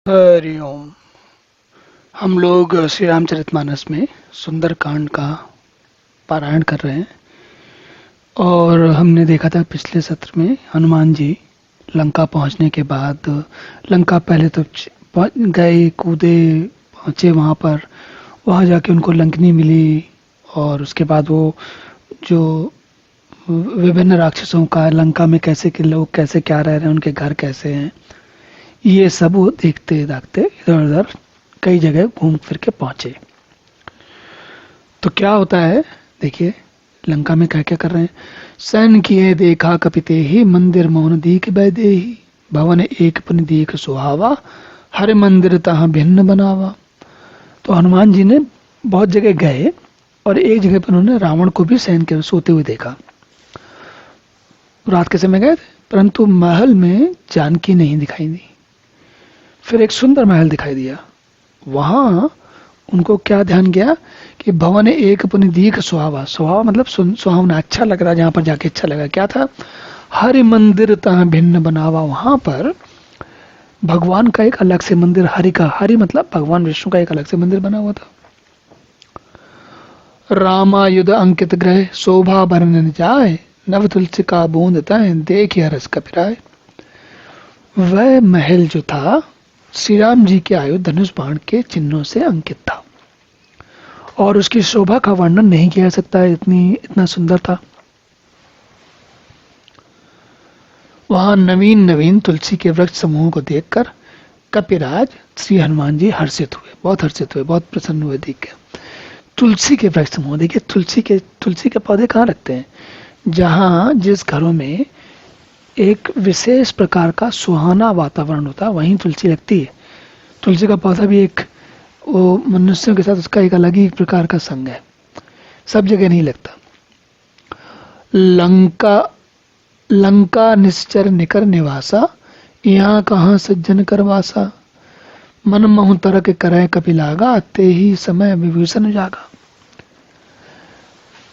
हरिओम। हम लोग श्री रामचरितमानस में सुंदरकांड का पारायण कर रहे हैं और हमने देखा था पिछले सत्र में हनुमान जी लंका पहुंचने के बाद लंका पहले तो गए कूदे पहुंचे वहां जाके उनको लंकनी मिली और उसके बाद वो जो विभिन्न राक्षसों का लंका में कैसे के लोग कैसे क्या रह रहे हैं, उनके घर कैसे हैं, ये सब वो देखते देखते इधर उधर कई जगह घूम फिर के पहुंचे। तो क्या होता है देखिए, लंका में क्या क्या कर रहे हैं। सैन किए देखा कपिते ही मंदिर मौन दीख बैदे ही भवन एक पुन दीख सुहावा हर मंदिर तहाँ भिन्न बनावा। तो हनुमान जी ने बहुत जगह गए और एक जगह पर उन्होंने रावण को भी सैन के सोते हुए देखा। रात के समय गए थे, परंतु महल में जानकी नहीं दिखाई दी। फिर एक सुंदर महल दिखाई दिया। वहां उनको क्या ध्यान गया कि भवन एक पुनि दीख सुहावा, सुहावा मतलब सुहावना, अच्छा लग रहा। जहां पर जाके अच्छा लगा क्या था, हरि मंदिर तहाँ भिन्न बनावा। वहां पर भगवान का एक अलग से मंदिर, हरि का, हरि मतलब भगवान विष्णु का एक अलग से मंदिर बना हुआ था। रामायुध अंकित ग्रह शोभा वर्णन जाए नव तुलसी का बूंद तय देख हरस कपिराय। वह महल जो था श्री राम जी के आयु धनुष बाण के चिन्हों से अंकित था और उसकी शोभा का वर्णन नहीं किया जा सकता, इतना सुंदर था। वहां नवीन नवीन तुलसी के वृक्ष समूह को देखकर कपिराज श्री हनुमान जी हर्षित हुए, बहुत हर्षित हुए, बहुत प्रसन्न हुए देख के। तुलसी के वृक्ष समूह, देखिए तुलसी के पौधे कहाँ रखते हैं, जहां जिस घरों में एक विशेष प्रकार का सुहाना वातावरण होता है वहीं तुलसी लगती है। तुलसी का पौधा भी एक वो मनुष्यों के साथ उसका एक अलग ही प्रकार का संग है, सब जगह नहीं लगता। लंका निश्चर निकर निवासा यहाँ कहाँ सज्जन करवासा मन महु तरक करे कपिलागा ते ही समय विभीषण जागा।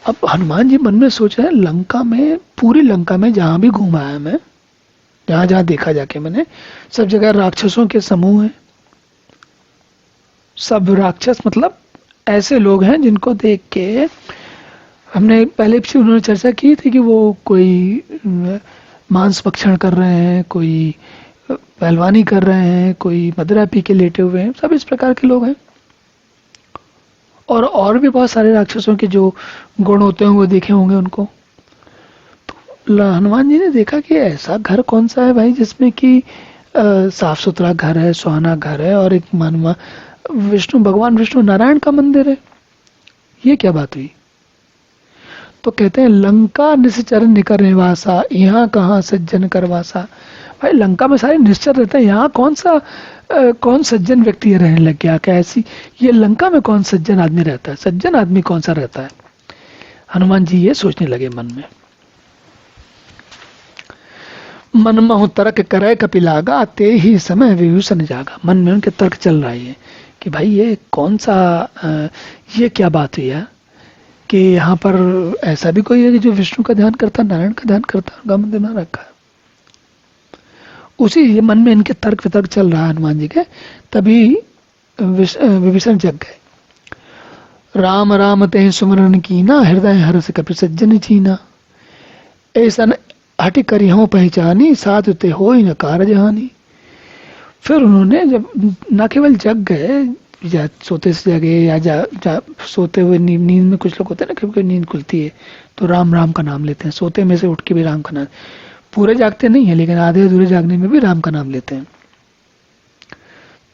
अब हनुमान जी मन में सोच रहे हैं, लंका में, पूरी लंका में जहां भी घूमा है मैं, जहां जहां देखा जाके मैंने, सब जगह राक्षसों के समूह हैं। सब राक्षस मतलब ऐसे लोग हैं जिनको देख के हमने पहले भी उन्होंने चर्चा की थी कि वो कोई मांस भक्षण कर रहे हैं, कोई पहलवानी कर रहे हैं, कोई मदिरा पी के लेटे हुए हैं, सब इस प्रकार के लोग हैं। और भी बहुत सारे राक्षसों के जो गुण होते हैं वो देखे होंगे उनको। तो हनुमान जी ने देखा कि ऐसा घर कौन सा है भाई जिसमें कि साफ सुथरा घर है, सुहाना घर है और एक मानवा भगवान विष्णु नारायण का मंदिर है। ये क्या बात हुई। तो कहते हैं लंका निश्चर निकर निवासा यहाँ कहाँ सज्जन करवासा। भाई लंका में सारे निश्चर रहते हैं, यहाँ कौन सज्जन व्यक्ति रहने लग गया, क्या ऐसी ये लंका में कौन सज्जन आदमी रहता है, सज्जन आदमी कौन सा रहता है। हनुमान जी ये सोचने लगे मन में। मन महु तर्क करे कपिलागा ते ही समय विभीषण जागा। मन में उनके तर्क चल रहा है कि भाई ये कौन सा ये क्या बात हुई है कि यहाँ पर ऐसा भी कोई है कि जो विष्णु का ध्यान करता, नारायण का ध्यान करता, उनका मंदिर बना रखा है। उसी ये मन में इनके तर्क वितर्क चल रहा है हनुमान जी के, तभी विभीषण जग गए। राम राम ते सुमरन कीना हृदय हर्ष कपि सज्जन चीना ऐसा हटि करियों पहचानी साधु ते होई न कारज हानि। फिर उन्होंने जब न केवल जग गए, या सोते से जगे या सोते हुए नींद में, कुछ लोग होते हैं ना क्योंकि नींद खुलती है तो राम राम का नाम लेते हैं, सोते में से उठ के भी राम का नाम, पूरे जागते नहीं है लेकिन आधे अधूरे जागने में भी राम का नाम लेते हैं।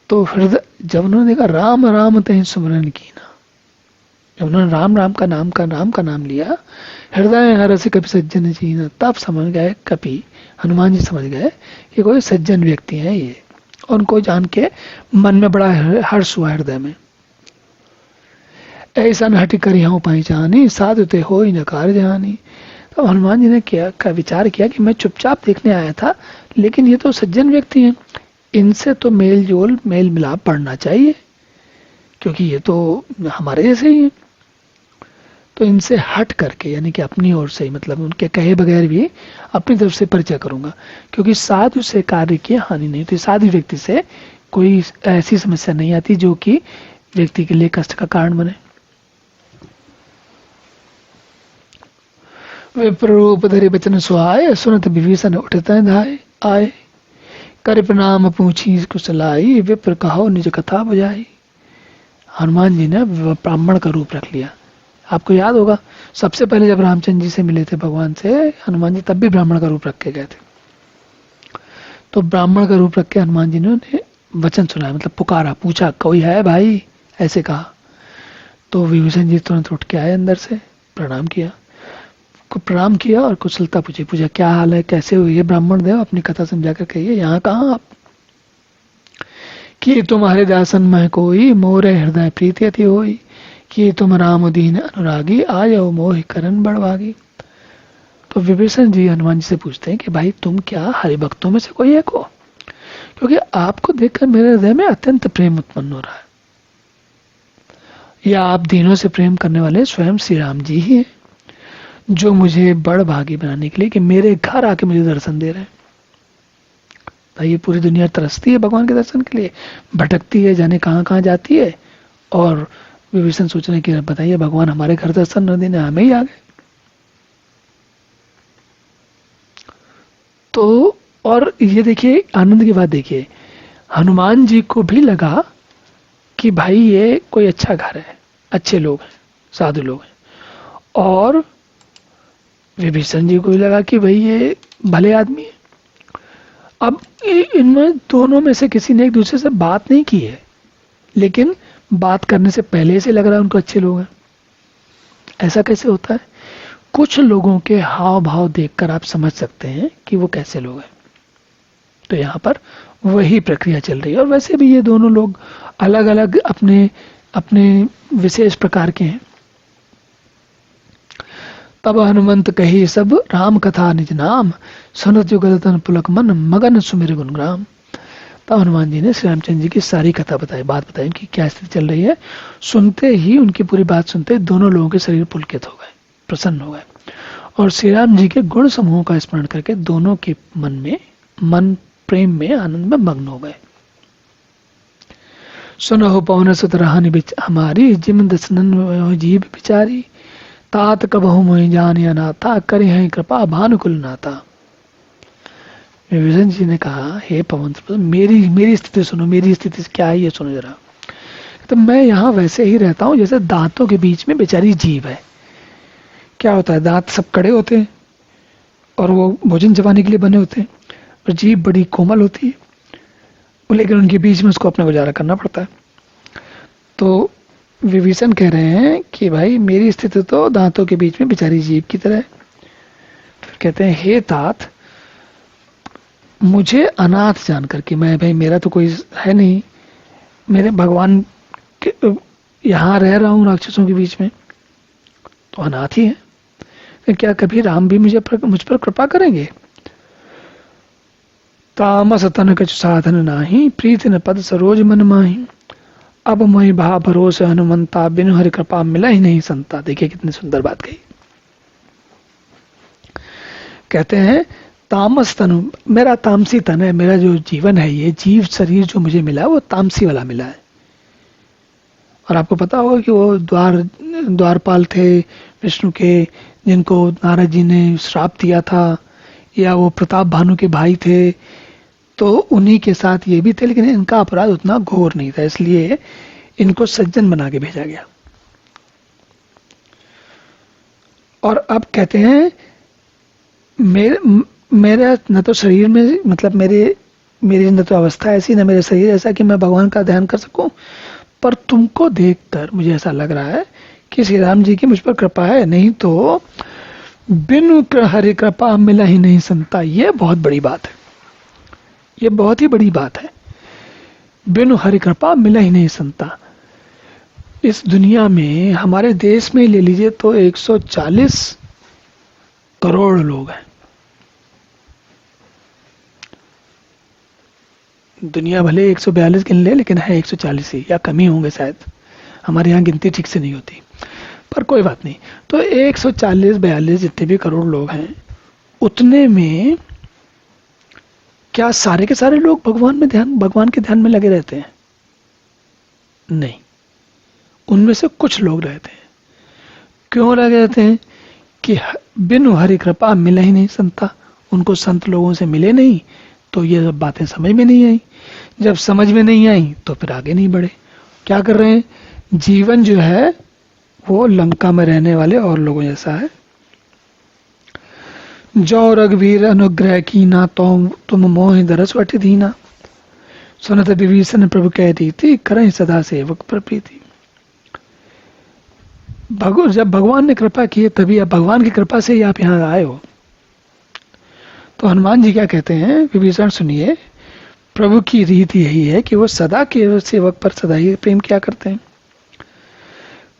तो हृदय जब उन्होंने देखा राम राम ते सुमरन कीना, जब उन्होंने राम राम का नाम लिया, हृदय हर्ष कपि सज्जन चीना, तब समझ गए कपि हनुमान जी समझ गए कि कोई सज्जन व्यक्ति है ये, और उनको जान के मन में बड़ा हर्ष हुआ हृदय में। ऐसा हटि करियों पहचानी साधु ते होई न कारज हानि। तब हनुमान जी ने क्या विचार किया कि मैं चुपचाप देखने आया था, लेकिन ये तो सज्जन व्यक्ति हैं, इनसे तो मेल मिलाप पड़ना चाहिए क्योंकि ये तो हमारे जैसे ही हैं। तो इनसे हट करके, यानी कि अपनी ओर से, मतलब उनके कहे बगैर भी अपनी तरफ से परिचय करूंगा, क्योंकि साधु से कार्य की हानि नहीं होती। साधु व्यक्ति से कोई ऐसी समस्या नहीं आती जो कि व्यक्ति के लिए कष्ट का कारण बने। विप्ररूप धरि बचन सुहाय, सुनत विभीषण उठत धाय आए। कर प्रणाम पूछी कुशलाई, विप्र कहो निज कथा बुझाई। हनुमान जी ने ब्राह्मण का रूप रख लिया। आपको याद होगा सबसे पहले जब रामचंद्र जी से मिले थे भगवान से हनुमान जी, तब भी ब्राह्मण का रूप रख के गए थे। तो ब्राह्मण का रूप रख के हनुमान जी ने वचन सुनाया, मतलब पुकारा, पूछा कोई है भाई, ऐसे कहा। तो विभीषण जी तुरंत उठ के आए अंदर से, प्रणाम किया, प्रणाम किया और कुशलता पूछी, पूछा क्या हाल है, कैसे हुई है ब्राह्मण देव, अपनी कथा समझा कर कहिए, यहाँ कहाँ आप। कि तुम्हारे दासन में कोई, मोरे हृदय प्रीति अति होई। कि तुम राम दीन अनुरागी, आयो मोहि करन बड़भागी। तो विभीषण जी हनुमान जी से पूछते हैं कि भाई तुम क्या हरिभक्तों में से कोई एक हो, क्योंकि आपको देखकर मेरे हृदय में अत्यंत प्रेम उत्पन्न हो रहा है। या आप दीनों से प्रेम करने वाले स्वयं श्री राम जी ही हैं, जो मुझे बड़ भागी बनाने के लिए कि मेरे घर आके मुझे दर्शन दे रहे हैं। भाई ये पूरी दुनिया तरसती है भगवान के दर्शन के लिए, भटकती है, जाने कहाँ कहाँ जाती है, और विभीषण सोच रहे कि बताइए भगवान हमारे घर दर्शन न देने हमें ही आ गए। तो और ये देखिए आनंद की बात देखिए, हनुमान जी को भी लगा कि भाई ये कोई अच्छा घर है, अच्छे लोग हैं, साधु लोग हैं, और विभीषण जी को भी लगा कि भाई ये भले आदमी है। अब इनमें दोनों में से किसी ने एक दूसरे से बात नहीं की है, लेकिन बात करने से पहले से लग रहा है उनको अच्छे लोग हैं। ऐसा कैसे होता है? कुछ लोगों के हाव भाव देखकर आप समझ सकते हैं कि वो कैसे लोग हैं। तो यहाँ पर वही प्रक्रिया चल रही है। और वैसे भी ये दोनों लोग अलग अलग अपने अपने विशेष प्रकार के हैं। तब हनुमंत कही सब राम कथा निज नाम, सुनत जुगल तन पुलक मन, मगन सुमिर गुणग्राम। तब हनुमान जी ने श्री रामचंद्र जी की सारी कथा बताई, बात बताई कि क्या स्थिति चल रही है। सुनते ही, उनकी पूरी बात सुनते दोनों लोगों के शरीर पुलकित हो गए, प्रसन्न हो गए, और श्री राम जी के गुण समूह का स्मरण करके दोनों के मन प्रेम में, आनंद में मग्न हो गए। सुनहु पवन सुत रहनि हमारी, जिम दसनन जीव बिचारी। तात कबहु मोहि जान अनाथा, करे हैं कृपा भानुकुल नाथा। विभीषण जी ने कहा हे पवन, मेरी स्थिति सुनो, मेरी स्थिति क्या है ये सुनो जरा। तो मैं यहाँ वैसे ही रहता हूँ जैसे दांतों के बीच में बेचारी जीव है। क्या होता है, दांत सब कड़े होते हैं और वो भोजन चबाने के लिए बने होते हैं, और जीभ बड़ी कोमल होती है, लेकिन उनके बीच में उसको अपना गुजारा करना पड़ता है। तो विभीषण कह रहे हैं कि भाई मेरी स्थिति तो दांतों के बीच में बेचारी जीभ की तरह है। फिर कहते हैं हे तात, मुझे अनाथ जानकर कि मैं, भाई मेरा तो कोई है नहीं, मेरे भगवान यहाँ रह रहा हूँ राक्षसों के बीच में, तो अनाथ ही है, क्या कभी राम भी मुझ पर कृपा करेंगे? तामस तन कछु साधन नाही, प्रीति न पद सरोज मन माही। अब मोहि भा भरोसे हनुमंता, बिनु हरि कृपा मिला ही नहीं संता। देखिए कितनी सुंदर बात कही। कहते हैं तामस तनु, मेरा तामसी तन है, मेरा जो जीवन है, ये जीव शरीर जो मुझे मिला वो तामसी वाला मिला है। और आपको पता होगा कि वो द्वारपाल थे विष्णु के, जिनको नारद जी ने श्राप दिया था, या वो प्रताप भानु के भाई थे, तो उन्हीं के साथ ये भी थे, लेकिन इनका अपराध उतना घोर नहीं था, इसलिए इनको सज्जन बना के भेजा गया। और अब कहते हैं मेरा न तो शरीर में, मतलब मेरी न तो अवस्था ऐसी, न मेरा शरीर ऐसा कि मैं भगवान का ध्यान कर सकूं, पर तुमको देखकर मुझे ऐसा लग रहा है कि श्री राम जी की मुझ पर कृपा है, नहीं तो बिनु हरि कृपा मिला ही नहीं संता। ये बहुत बड़ी बात है, ये बहुत ही बड़ी बात है। बिनु हरि कृपा मिला ही नहीं संता। इस दुनिया में, हमारे देश में ले लीजिए तो 140 करोड़ लोग हैं। दुनिया भले 142 गिन ले, लेकिन है 140 ही, या कम ही होंगे शायद, हमारे यहाँ गिनती ठीक से नहीं होती, पर कोई बात नहीं। तो 140-42 जितने भी करोड़ लोग हैं, उतने में क्या सारे के सारे लोग भगवान के ध्यान में लगे रहते हैं? नहीं, उनमें से कुछ लोग रहते हैं। क्यों लगे रहते हैं? कि बिनु हरि कृपा मिले ही नहीं संता, उनको संत लोगों से मिले नहीं तो ये सब बातें समझ में नहीं आई। जब समझ में नहीं आई तो फिर आगे नहीं बढ़े। क्या कर रहे हैं? जीवन जो है वो लंका में रहने वाले और लोगों जैसा है। जो रघुवीर अनुग्रह कीना तो तुम मोहि दरस वट दीना, सुनत विभीषण प्रभु कह रीति करें सदा सेवक पर प्रीति। जब भगवान ने कृपा की है तभी, अब भगवान की कृपा से ही आप यहाँ आए हो। तो हनुमान जी क्या कहते हैं? विभीषण सुनिए, प्रभु की रीति यही है कि वो सदा के सेवक पर सदा ही प्रेम क्या करते हैं।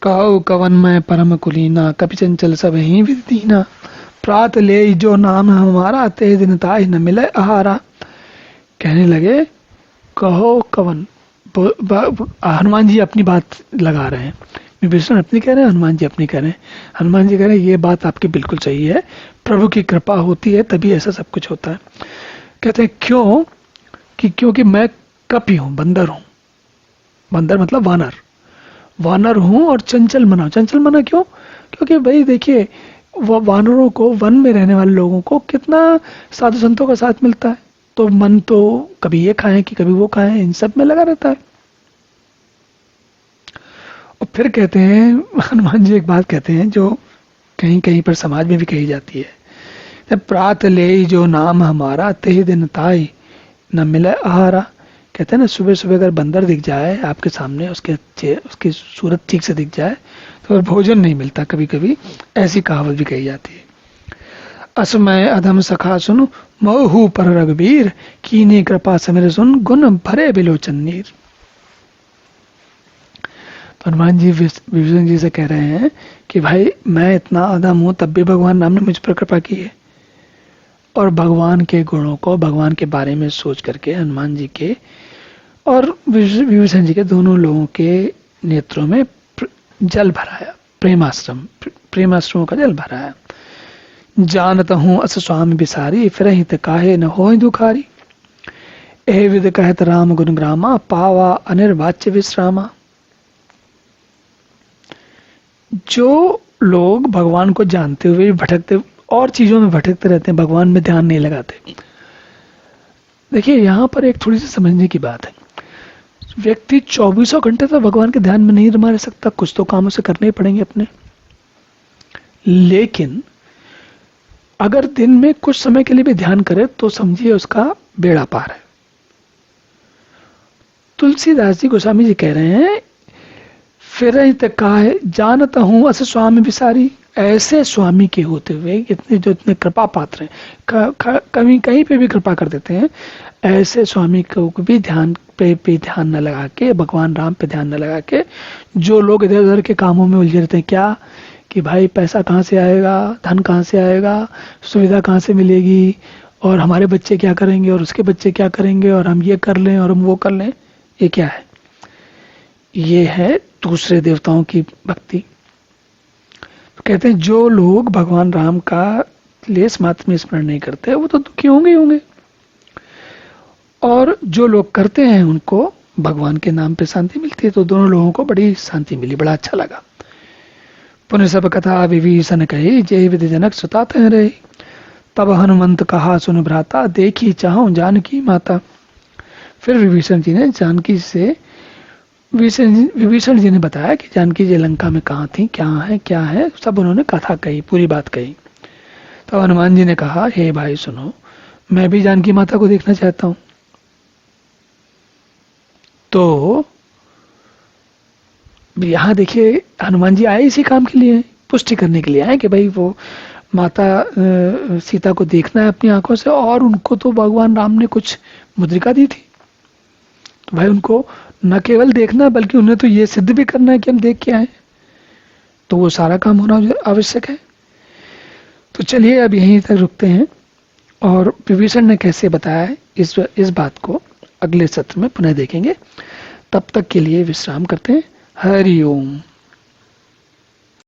कहो कवन मैं परम कुलीना, कपि चंचल सब ही विदीना, प्रात ले जो नाम हमारा, ते दिन ताहि न मिले आहारा। कहने लगे कहो कवन, हनुमान जी अपनी बात लगा रहे हैं, विभीषण अपनी कह रहे हैं, हनुमान जी अपनी कह रहे हैं। हनुमान जी कह रहे हैं ये बात आपकी बिल्कुल सही है, प्रभु की कृपा होती है तभी ऐसा सब कुछ होता है। कहते हैं क्यों? कि क्योंकि मैं कपि हूं, बंदर हूं। बंदर मतलब वानर, वानर हूं और चंचल मना। चंचल मना क्यों? क्योंकि भाई देखिए, वो वानरों को, वन में रहने वाले लोगों को कितना साधु संतों का साथ मिलता है, तो मन तो कभी ये खाएं कि कभी वो खाएं, इन सब में लगा रहता है। और फिर कहते हैं हनुमान जी एक बात कहते हैं जो कहीं कहीं पर समाज में भी कही जाती है, प्रात ले जो नाम हमारा, ते दिन ताई न मिले आहारा। कहते हैं ना, सुबह सुबह अगर बंदर दिख जाए आपके सामने, उसकी सूरत ठीक से दिख जाए तो भोजन नहीं मिलता कभी कभी, ऐसी कहावत भी कही जाती है। असमय अधम सखा सुन, मोहू पर रघुबीर, कीनी कृपा समिर सुन, गुण भरे बिलोचन नीर। तो हनुमान जी विभीषण जी से कह रहे हैं कि भाई मैं इतना अधम हूं तब भी भगवान राम ने मुझ पर कृपा की है। और भगवान के गुणों को, भगवान के बारे में सोच करके हनुमान जी के और विभीषण जी के दोनों लोगों के नेत्रों में जल भराया, प्रेमाश्रमों का जल भराया। जानता हूं अस स्वामी बिसारी, फिर हित काहे न होय दुखारी, एह विद कहत राम गुण ग्रामा, पावा अनिर्वाच्य विश्रामा। जो लोग भगवान को जानते हुए भटकते और चीजों में भटकते रहते हैं, भगवान में ध्यान नहीं लगाते। देखिए यहां पर एक थोड़ी सी समझने की बात है, व्यक्ति 24 घंटे तो भगवान के ध्यान में नहीं रह सकता, कुछ तो काम उसे करने ही पड़ेंगे अपने। लेकिन अगर दिन में कुछ समय के लिए भी ध्यान करे तो समझिए उसका बेड़ा पार है। तुलसीदास जी गोस्वामी जी कह रहे हैं, फिर काहे जानता हूं अस स्वामी बिसारी, ऐसे स्वामी के होते हुए जो इतने कृपा पात्र हैं, कभी कहीं पे भी कृपा कर देते हैं, ऐसे स्वामी को भी ध्यान पे ध्यान न लगा के, भगवान राम पे ध्यान न लगा के, जो लोग इधर उधर के कामों में उलझे रहते हैं, क्या कि भाई पैसा कहाँ से आएगा, धन कहाँ से आएगा, सुविधा कहाँ से मिलेगी, और हमारे बच्चे क्या करेंगे और उसके बच्चे क्या करेंगे, और हम ये कर लें और हम वो कर लें, ये क्या है? ये है दूसरे देवताओं की भक्ति। तो कहते हैं जो लोग भगवान राम का लेस मात्र में स्मरण नहीं करते वो तो दुखी होंगे ही होंगे, और जो लोग करते हैं उनको भगवान के नाम पे शांति मिलती है। तो दोनों लोगों को बड़ी शांति मिली, बड़ा अच्छा लगा। पुण्य सब कथा विभीषण कही, जय विधि जनक सुतात रहे, तब हनुमंत कहा सुन भ्राता, देखी चाहूं जानकी माता। फिर विभीषण जी ने जानकी से, विभीषण जी ने बताया कि जानकी जी लंका में कहाँ थी, क्या है, सब उन्होंने कथा कही, पूरी बात कही। तो हनुमान जी ने कहा, हे भाई सुनो, मैं भी जानकी माता को देखना चाहता हूं। तो यहां देखिए हनुमान जी आए इसी काम के लिए, पुष्टि करने के लिए आए कि भाई वो माता सीता को देखना है अपनी आंखों से, और उनको तो भगवान राम ने कुछ मुद्रिका दी थी, तो भाई उनको न केवल देखना बल्कि उन्हें तो ये सिद्ध भी करना है कि हम देख के आए, तो वो सारा काम होना आवश्यक है। तो चलिए अब यहीं तक रुकते हैं, और विभीषण ने कैसे बताया इस बात को अगले सत्र में पुनः देखेंगे। तब तक के लिए विश्राम करते हैं। हरि ओम।